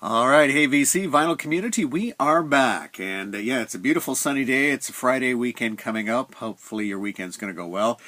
All right, hey VC Vinyl Community, we are back, and yeah, it's a beautiful sunny day. It's a Friday weekend coming up. Hopefully your weekend's going to go well.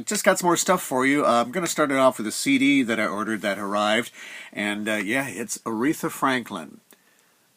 Just got some more stuff for you. I'm going to start it off with a CD that I ordered that arrived, and yeah, it's Aretha Franklin,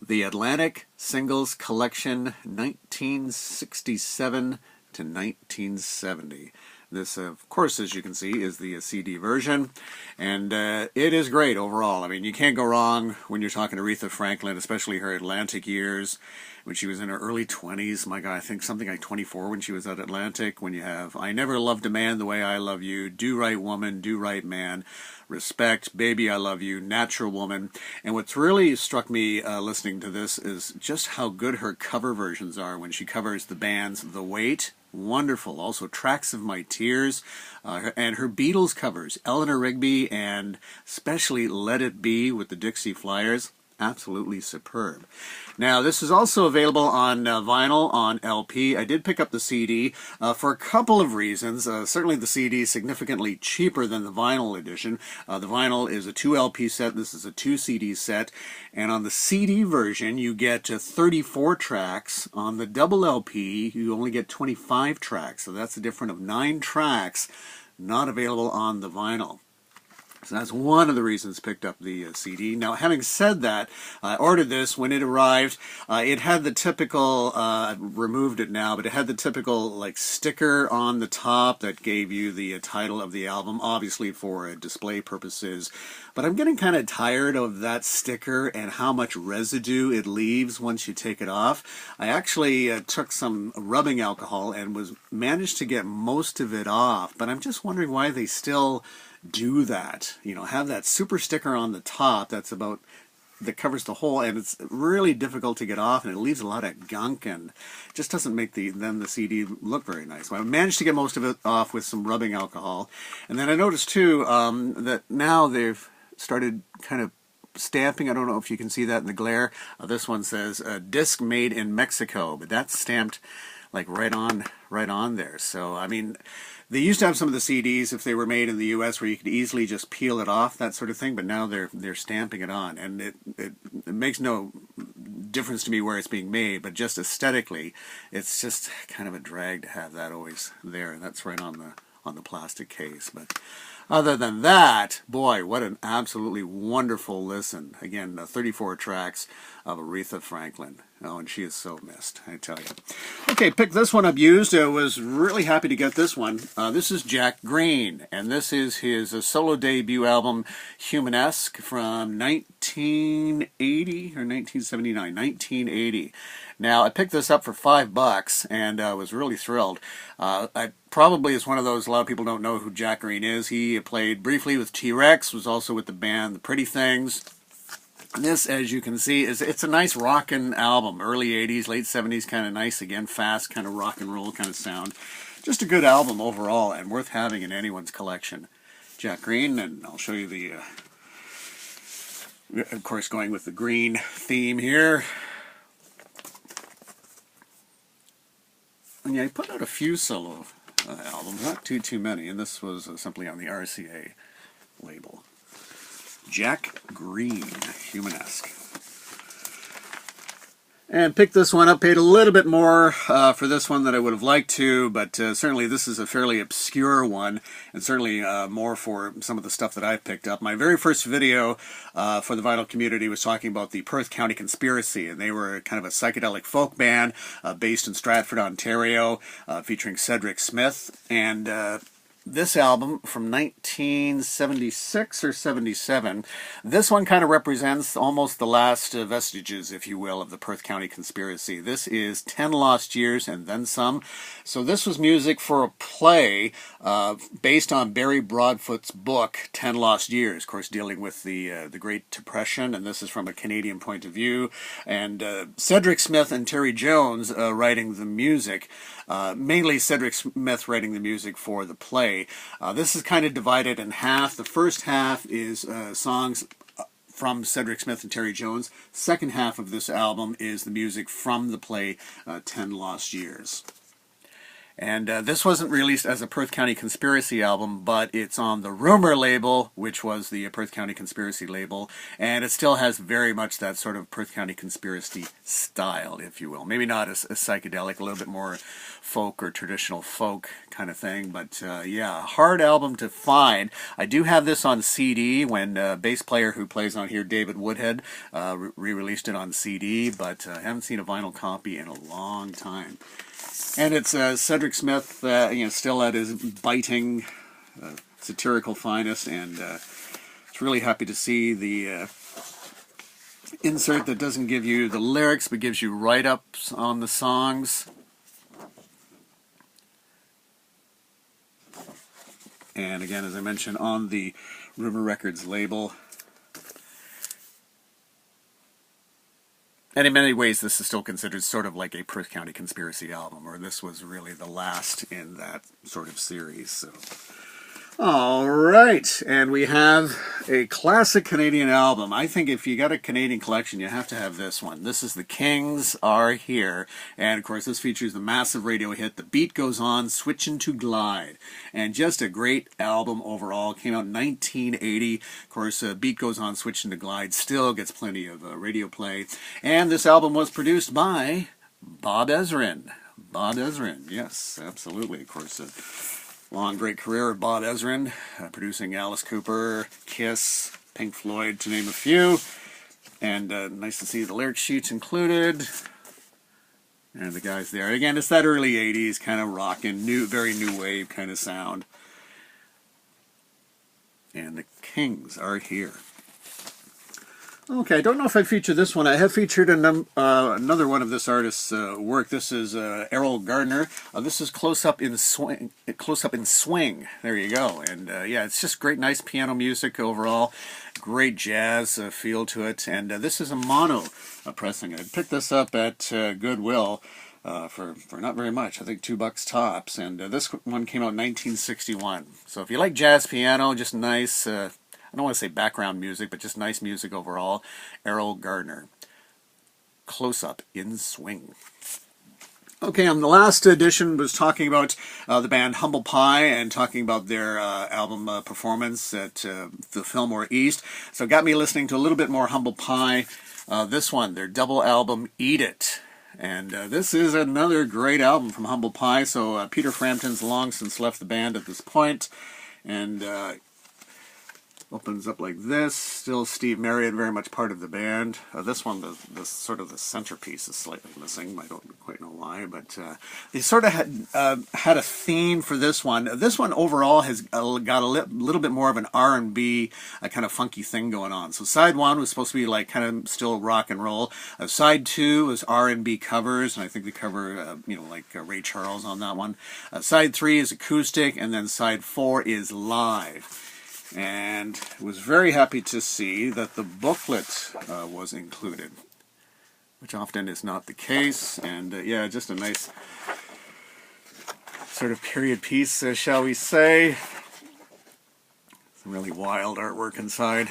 the Atlantic Singles Collection 1967 to 1970. This, of course, as you can see, is the CD version, and it is great overall. I mean, you can't go wrong when you're talking Aretha Franklin, especially her Atlantic years, when she was in her early 20s. My God, I think something like 24 when she was at Atlantic, when you have I Never Loved a Man the Way I Love You, Do Right Woman, Do Right Man, Respect, Baby I Love You, Natural Woman. And what's really struck me listening to this is just how good her cover versions are when she covers the bands The Weight. Wonderful. Also, Tracks of My Tears, and her Beatles covers, Eleanor Rigby, and especially Let It Be with the Dixie Flyers. Absolutely superb. Now, this is also available on vinyl, on LP. I did pick up the CD for a couple of reasons. Certainly the CD is significantly cheaper than the vinyl edition. The vinyl is a 2 LP set. This is a 2 CD set. And on the CD version, you get 34 tracks. On the double LP, you only get 25 tracks. So that's a difference of 9 tracks not available on the vinyl. So that's one of the reasons picked up the CD. Now, having said that, I ordered this. When it arrived, it had the typical, I've removed it now, but it had the typical like sticker on the top that gave you the title of the album, obviously for display purposes. But I'm getting kind of tired of that sticker and how much residue it leaves once you take it off. I actually took some rubbing alcohol and managed to get most of it off, but I'm just wondering why they still do that. You know, have that super sticker on the top that covers the whole, and it's really difficult to get off, and it leaves a lot of gunk, and just doesn't make the CD look very nice. Well, I managed to get most of it off with some rubbing alcohol, and then I noticed too that now they've started kind of stamping. I don't know if you can see that in the glare. This one says disc made in Mexico, but that's stamped like right on there. So I mean, they used to have some of the CDs, if they were made in the U.S., where you could easily just peel it off, that sort of thing, but now they're stamping it on, and it makes no difference to me where it's being made, but just aesthetically, it's just kind of a drag to have that always there, and that's right on the plastic case. But other than that, boy, what an absolutely wonderful listen. Again, 34 tracks of Aretha Franklin. Oh, and she is so missed, I tell you. Okay, picked this one up used. I was really happy to get this one. This is Jack Green, and this is his solo debut album, Humanesque, from 1980 or 1979, 1980. Now, I picked this up for $5, and I was really thrilled. I probably is one of those, a lot of people don't know who Jack Green is. He played briefly with T-Rex, was also with the band The Pretty Things. This, as you can see, it's a nice rockin' album. Early 80s, late 70s, kind of nice, again, fast, kind of rock and roll kind of sound. Just a good album overall, and worth having in anyone's collection. Jack Green, and I'll show you the, of course, going with the green theme here. And yeah, he put out a few solo albums, not too many, and this was simply on the RCA label. Jack Green, Humanesque. And picked this one up, paid a little bit more for this one than I would have liked to, but certainly this is a fairly obscure one, and certainly more for some of the stuff that I've picked up. My very first video for the vinyl community was talking about the Perth County Conspiracy, and they were kind of a psychedelic folk band based in Stratford, Ontario, featuring Cedric Smith, and this album from 1976 or 77, this one kind of represents almost the last vestiges, if you will, of the Perth County Conspiracy. This is 10 Lost Years and Then Some. So this was music for a play based on Barry Broadfoot's book, 10 Lost Years, of course dealing with the Great Depression, and this is from a Canadian point of view. And Cedric Smith and Terry Jones writing the music, mainly Cedric Smith writing the music for the play. This is kind of divided in half. The first half is songs from Cedric Smith and Terry Jones. Second half of this album is the music from the play 10 Lost Years. And this wasn't released as a Perth County Conspiracy album, but it's on the Rumor label, which was the Perth County Conspiracy label, and it still has very much that sort of Perth County Conspiracy style, if you will. Maybe not as psychedelic, a little bit more folk or traditional folk kind of thing, but yeah, hard album to find. I do have this on CD when bass player who plays on here, David Woodhead, re-released it on CD, but I haven't seen a vinyl copy in a long time. And it's Cedric Smith, still at his biting, satirical finest, and it's really happy to see the insert that doesn't give you the lyrics, but gives you write-ups on the songs. And again, as I mentioned, on the Rumor Records label. And in many ways, this is still considered sort of like a Perth County Conspiracy album, or this was really the last in that sort of series. So, all right, and we have a classic Canadian album. I think if you got a Canadian collection, you have to have this one. This is The Kings Are Here, and of course, this features the massive radio hit, The Beat Goes On, Switchin' to Glide, and just a great album overall. Came out in 1980. Of course, Beat Goes On, Switchin' to Glide still gets plenty of radio play, and this album was produced by Bob Ezrin. Bob Ezrin, yes, absolutely, of course. Long, great career of Bob Ezrin, producing Alice Cooper, Kiss, Pink Floyd, to name a few. And nice to see the lyric sheets included. And the guys there. Again, it's that early 80s kind of rockin', very new wave kind of sound. And the Kings Are Here. Okay, I don't know if I featured this one. I have featured another one of this artist's work. This is Gerald Gardner. This is Close Up in Swing. Close Up in Swing. There you go. And yeah, it's just great, nice piano music overall. Great jazz feel to it. And this is a mono pressing. I picked this up at Goodwill for not very much. I think $2 tops. And this one came out in 1961. So if you like jazz piano, just nice. I don't want to say background music, but just nice music overall. Errol Gardner. Close Up in Swing. Okay, the last edition was talking about the band Humble Pie and talking about their album performance at the Fillmore East. So it got me listening to a little bit more Humble Pie. This one, their double album, Eat It. And this is another great album from Humble Pie. So Peter Frampton's long since left the band at this point. And opens up like this. Still Steve Marriott, very much part of the band. This one, the sort of the centerpiece is slightly missing. I don't quite know why, but they sort of had a theme for this one. This one overall has got a little bit more of an R&B kind of funky thing going on. So side one was supposed to be like kind of still rock and roll. Side two was R&B covers, and I think they cover like Ray Charles on that one. Side three is acoustic, and then side four is live. And was very happy to see that the booklet was included, which often is not the case. And yeah, just a nice sort of period piece, shall we say. Some really wild artwork inside.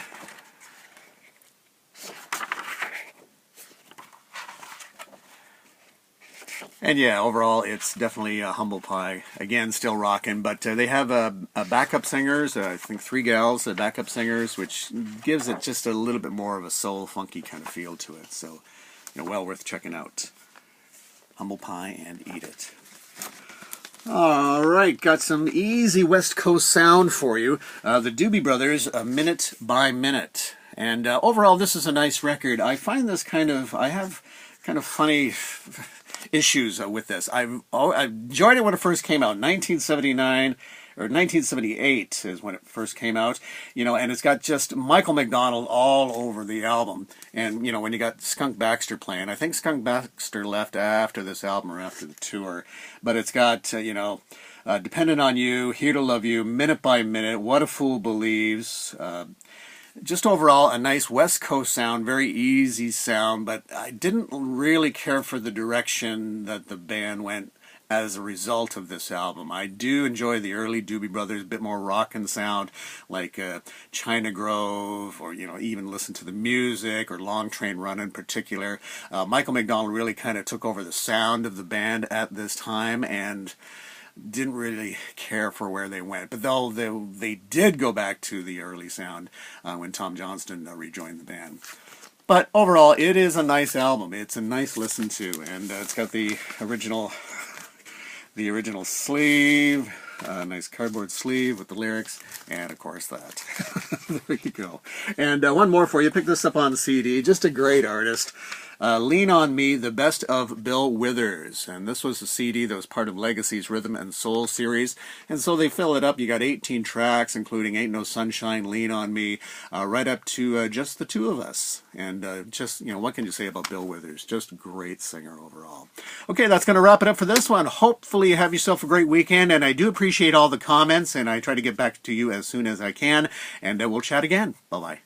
And yeah, overall, it's definitely Humble Pie. Again, still rocking, but they have backup singers, I think 3 gals, backup singers, which gives it just a little bit more of a soul, funky kind of feel to it. So, well worth checking out. Humble Pie and Eat It. All right, got some easy West Coast sound for you. The Doobie Brothers, Minute by Minute. And overall, this is a nice record. I find this I have kind of funny issues with this. I enjoyed it when it first came out, 1979 or 1978 is when it first came out, and it's got just Michael McDonald all over the album. And when you got Skunk Baxter playing, I think Skunk Baxter left after this album or after the tour, but it's got Dependent on You, Here to Love You, Minute by Minute, What a Fool Believes. Just overall, a nice West Coast sound, very easy sound, but I didn't really care for the direction that the band went as a result of this album. I do enjoy the early Doobie Brothers, a bit more rockin' sound, like China Grove, or, even listen to the music, or Long Train Run in particular. Michael McDonald really kind of took over the sound of the band at this time, and didn't really care for where they went. But though they did go back to the early sound when Tom Johnston rejoined the band. But overall, it is a nice album. It's a nice listen to, and it's got the original sleeve, nice cardboard sleeve with the lyrics, and of course that. There you go. And one more for you. Pick this up on CD. Just a great artist. Lean on Me, the best of Bill Withers. And this was a CD that was part of Legacy's Rhythm and Soul series. And so they fill it up. You got 18 tracks, including Ain't No Sunshine, Lean on Me, right up to Just the Two of Us. And just, you know, what can you say about Bill Withers? Just a great singer overall. Okay, that's going to wrap it up for this one. Hopefully you have yourself a great weekend. And I do appreciate all the comments, and I try to get back to you as soon as I can. And we'll chat again. Bye-bye.